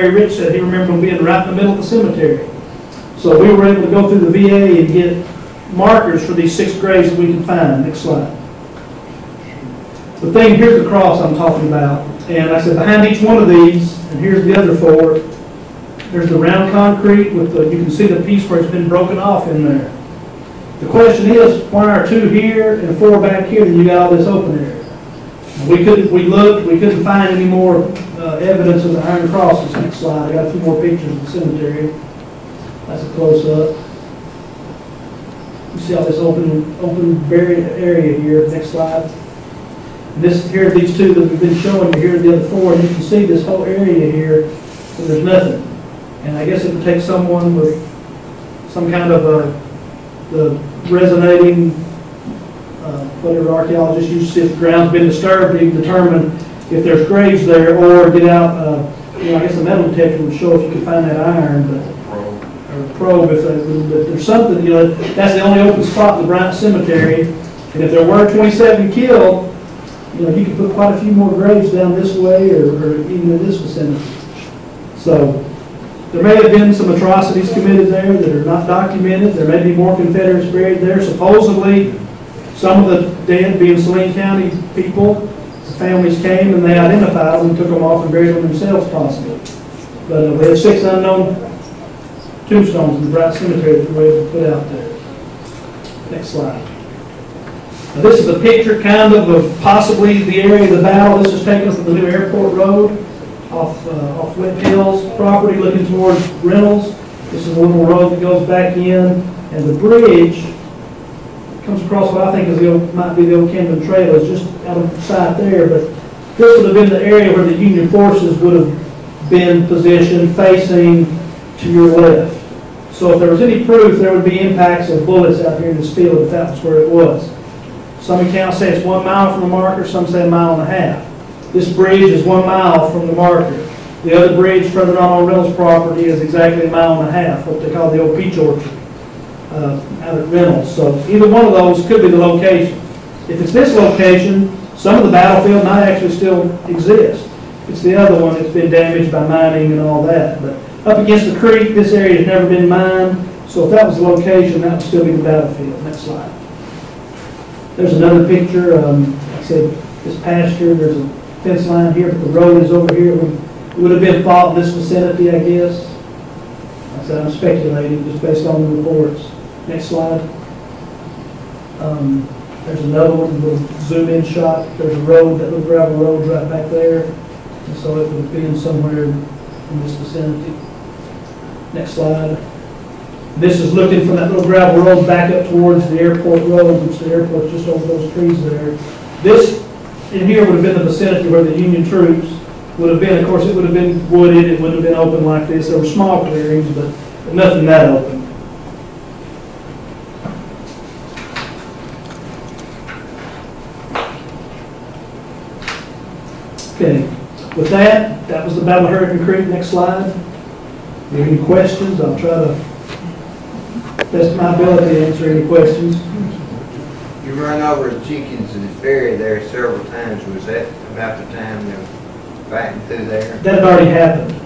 Rich said he remembered them being right in the middle of the cemetery. So we were able to go through the VA and get markers for these 6 graves that we can find. Next slide. The thing, here's the cross I'm talking about. And I said behind each one of these, and here's the other 4, there's the round concrete with the, you can see the piece where it's been broken off in there. The question is, why are 2 here and 4 back here and you got all this open area? We couldn't find any more evidence of the iron crosses. Next slide. I got a few more pictures of the cemetery. That's a close-up. You see all this open buried area here. Next slide. Here are these 2 that we've been showing you. Here are the other 4, and you can see this whole area here. So there's nothing. And I guess it would take someone with some kind of the resonating, whatever archaeologists use to see if the ground's been disturbed, to determine if there's graves there, or get out, I guess a metal detector would show if you could find that iron, but or a probe if there's something, that's the only open spot in the Bryant Cemetery. And if there were 27 killed, you could put quite a few more graves down this way or even in this vicinity. So there may have been some atrocities committed there that are not documented. There may be more Confederates buried there. Supposedly, some of the dead being Saline County people, the families came and they identified them and took them off and buried them themselves possibly. But we have 6 unknown tombstones in the Bryant Cemetery that we were able to put out there. Next slide. Now this is a picture kind of possibly the area of the battle. This is taken from the new airport road off Flint Hills property looking towards Reynolds. This is a little road that goes back in, and the bridge comes across what I think might be the old Camden Trail. It's just out of sight there, but this would have been the area where the Union forces would have been positioned facing to your left. So if there was any proof, there would be impacts of bullets out here in this field if that was where it was. Some accounts say it's 1 mile from the marker, some say 1.5 miles. This bridge is 1 mile from the marker. The other bridge further on Reynolds property is exactly 1.5 miles, what they call the old peach orchard out at Reynolds. So either one of those could be the location. If it's this location, some of the battlefield might actually still exist. If it's the other one, it's been damaged by mining and all that. But up against the creek, this area has never been mined. So if that was the location, that would still be the battlefield. Next slide. There's another picture. Like I said, this pasture, there's a fence line here, but the road is over here. It would have been fought in this vicinity, I guess. Like I said, I'm speculating just based on the reports. Next slide. There's another one, we'll zoom in shot. There's a road, that little gravel road right back there. And so it would have been somewhere in this vicinity. Next slide. This is looking from that little gravel road back up towards the airport road, which the airport's just over those trees there. This in here would have been the vicinity where the Union troops would have been. Of course, it would have been wooded. It wouldn't have been open like this. There were small clearings, but nothing that open. Okay. With that, that was the Battle of Hurricane Creek. Next slide. If you have any questions, I'll try to best my ability to answer any questions. You run over the chickens to the ferry there several times. Was that about the time they were fighting through there? That had already happened.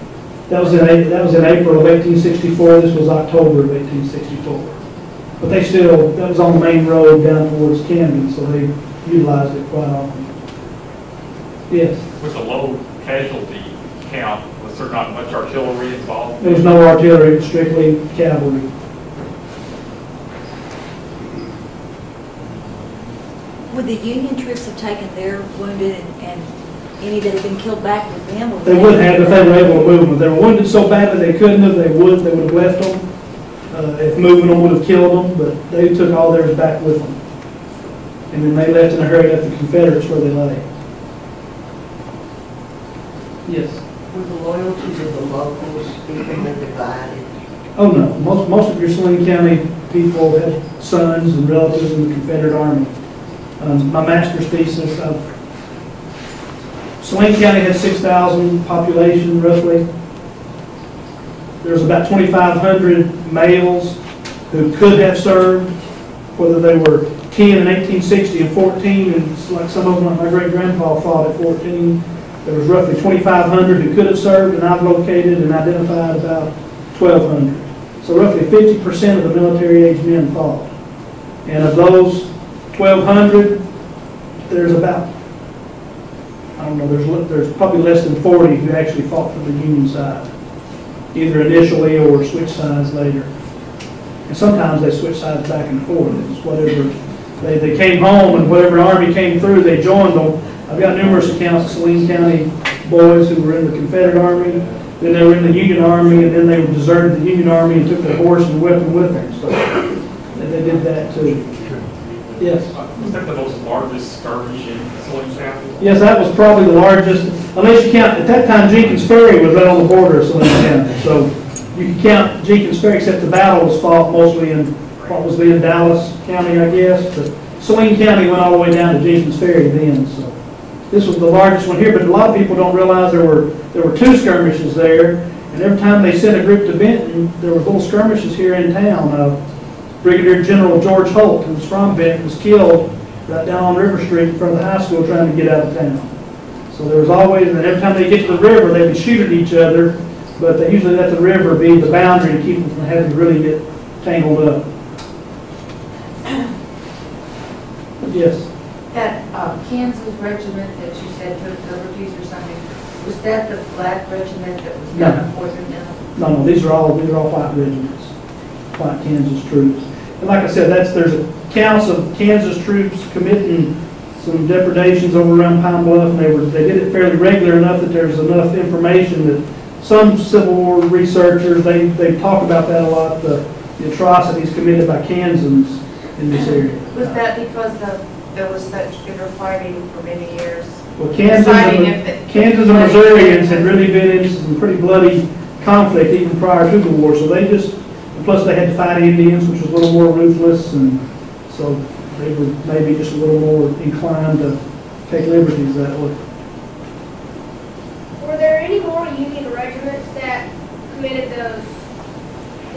That was in April of 1864. This was October of 1864. But they still, that was on the main road down towards Camden, so they utilized it quite often. Yes? With a low casualty count, was there not much artillery involved? There was no artillery, it was strictly cavalry. Would the Union troops have taken their wounded and any that had been killed back with them? They would have if they were able to move them. If they were wounded so badly they couldn't have, they would have left them. If moving them would have killed them, but they took all theirs back with them. And then they left in a hurry, left the Confederates where they lay. Yes? Were the loyalties of the locals evenly divided? Oh no. Most of your Saline County people had sons and relatives in the Confederate Army. My master's thesis, Saline County had 6,000 population roughly. There's about 2,500 males who could have served, whether they were 10 in 1860 and 14, and like some of them, like my great-grandpa fought at 14. There was roughly 2,500 who could have served, and I've located and identified about 1,200. So roughly 50% of the military-age men fought. And of those 1,200, there's about, I don't know, there's probably less than 40 who actually fought for the Union side, either initially or switched sides later. And sometimes they switched sides back and forth. It's whatever, they came home and whatever army came through, they joined them. I've got numerous accounts of Saline County boys who were in the Confederate Army, then they were in the Union Army, and then they deserted the Union Army and took their horse and weapon with them. So they did that too. Yes. Was that the most largest skirmish in Saline County? Yes, that was probably the largest, unless you count, at that time Jenkins Ferry was right on the border of Saline County. So you can count Jenkins Ferry, except the battle was fought mostly in what was then Dallas County, I guess. But Saline County went all the way down to Jenkins Ferry then. So this was the largest one here, but a lot of people don't realize there were two skirmishes there. And every time they sent a group to Benton, there were little skirmishes here in town. Brigadier General George Holt, who was from Benton, was killed right down on River Street in front of the high school trying to get out of town. So there was always, and every time they get to the river, they would shoot at each other, but they usually let the river be the boundary to keep them from having to really get tangled up. Yes? That Kansas regiment that you said took liberties or something, was that the black regiment that was down in Fort Mill? No, these are all white regiments, white Kansas troops. And like I said, there's accounts of Kansas troops committing some depredations over around Pine Bluff, and they did it fairly regular enough that there's enough information that some Civil War researchers, they talk about that a lot, the atrocities committed by Kansans in this area. Was that because there was such bitter fighting for many years? Well, Kansas and Missourians had really been in some pretty bloody conflict even prior to the war, so they just, plus they had to fight Indians, which was a little more ruthless, and so they were maybe just a little more inclined to take liberties that way. Were there any more Union regiments that committed those?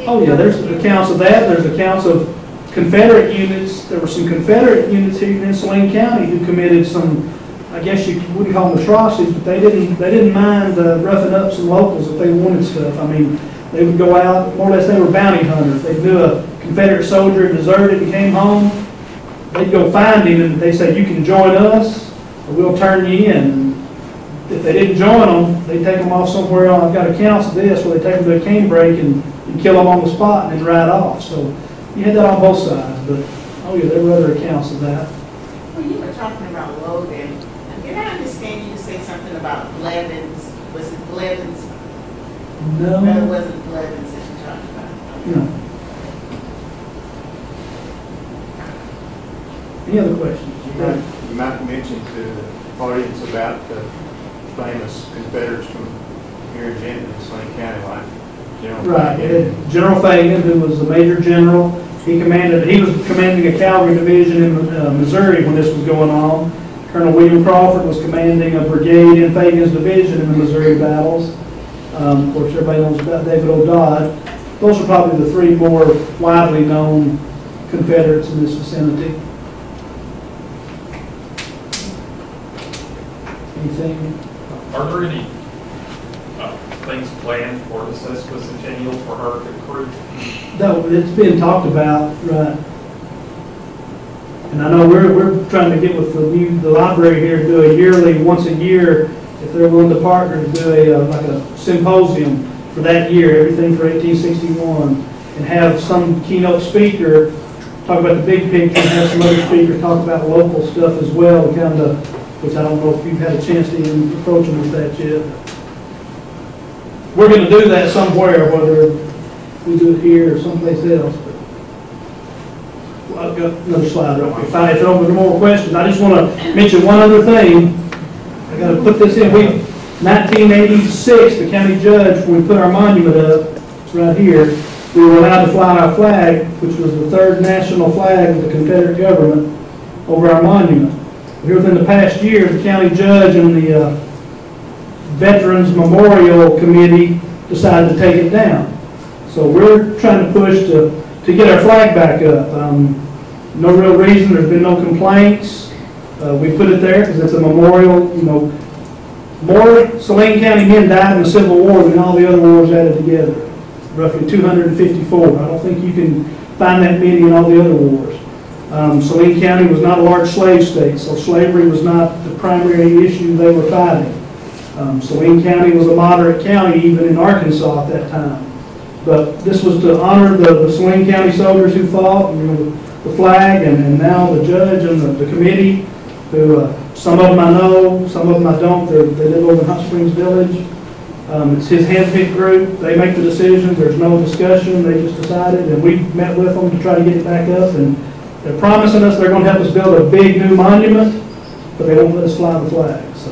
Oh yeah, there's accounts of that. There's accounts of Confederate units. There were some Confederate units here in Saline County who committed some, I guess you wouldn't call them atrocities, but they didn't mind roughing up some locals if they wanted stuff. I mean, they would go out, more or less they were bounty hunters. They knew a Confederate soldier deserted and came home. They'd go find him and they said, you can join us or we'll turn you in. And if they didn't join them, they'd take them off somewhere else. I've got accounts of this where they take them to a cane break and kill them on the spot and then ride off. So you had that on both sides, but oh yeah, there were other accounts of that. Well, you were talking about Logan. Did I understand you to say something about Blevins? Was it Blevins? No. No, it wasn't Blevins that you talked about. No. Any other questions? You might mention to the audience about the famous Confederates from here in Benton, Saline County, like General Right. Fagan. General Fagan, who was a major general, he was commanding a cavalry division in Missouri when this was going on. Colonel William Crawford was commanding a brigade in Fagan's division in the Missouri battles. Of course, everybody knows about David O'Dodd. Those are probably the three more widely known Confederates in this vicinity. Anything? Are there any things planned for the sesquicentennial for Hurricane Creek? No, it's being talked about, right. And I know we're trying to get with the library here to do a yearly, once a year, if they're willing to partner, to do like a symposium for that year, everything for 1861, and have some keynote speaker talk about the big picture, and have some other speakers talk about local stuff as well, kind of, which I don't know if you've had a chance to even approach them with that yet. We're going to do that somewhere, whether we do it here or someplace else. But I've got another slide real quick. If there are more questions, I just want to mention one other thing. I got to put this in. 1986, the county judge, when we put our monument up, it's right here, we were allowed to fly our flag, which was the third national flag of the Confederate government, over our monument. Here within the past year, the county judge and the Veterans Memorial Committee decided to take it down. So we're trying to push to get our flag back up. No real reason. There's been no complaints. We put it there because it's a memorial. You know, More Saline County men died in the Civil War than all the other wars added together, roughly 254. I don't think you can find that many in all the other wars. Saline County was not a large slave state, so slavery was not the primary issue they were fighting. Saline County was a moderate county even in Arkansas at that time. But this was to honor the Saline County soldiers who fought, and, the flag, and now the judge and the committee, who some of them I know, some of them I don't. They live over in Hot Springs Village. It's his handpicked group. They make the decisions. There's no discussion. They just decided, and we met with them to try to get it back up. And they're promising us they're going to help us build a big new monument, but they won't let us fly the flag. So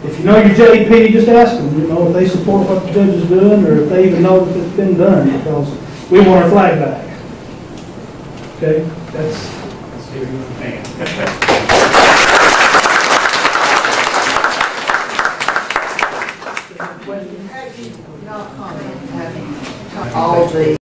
if you know your JP, just ask them, if they support what the judge is doing, or if they even know that it's been done, because we want our flag back. Okay, that's. Not comment, having all the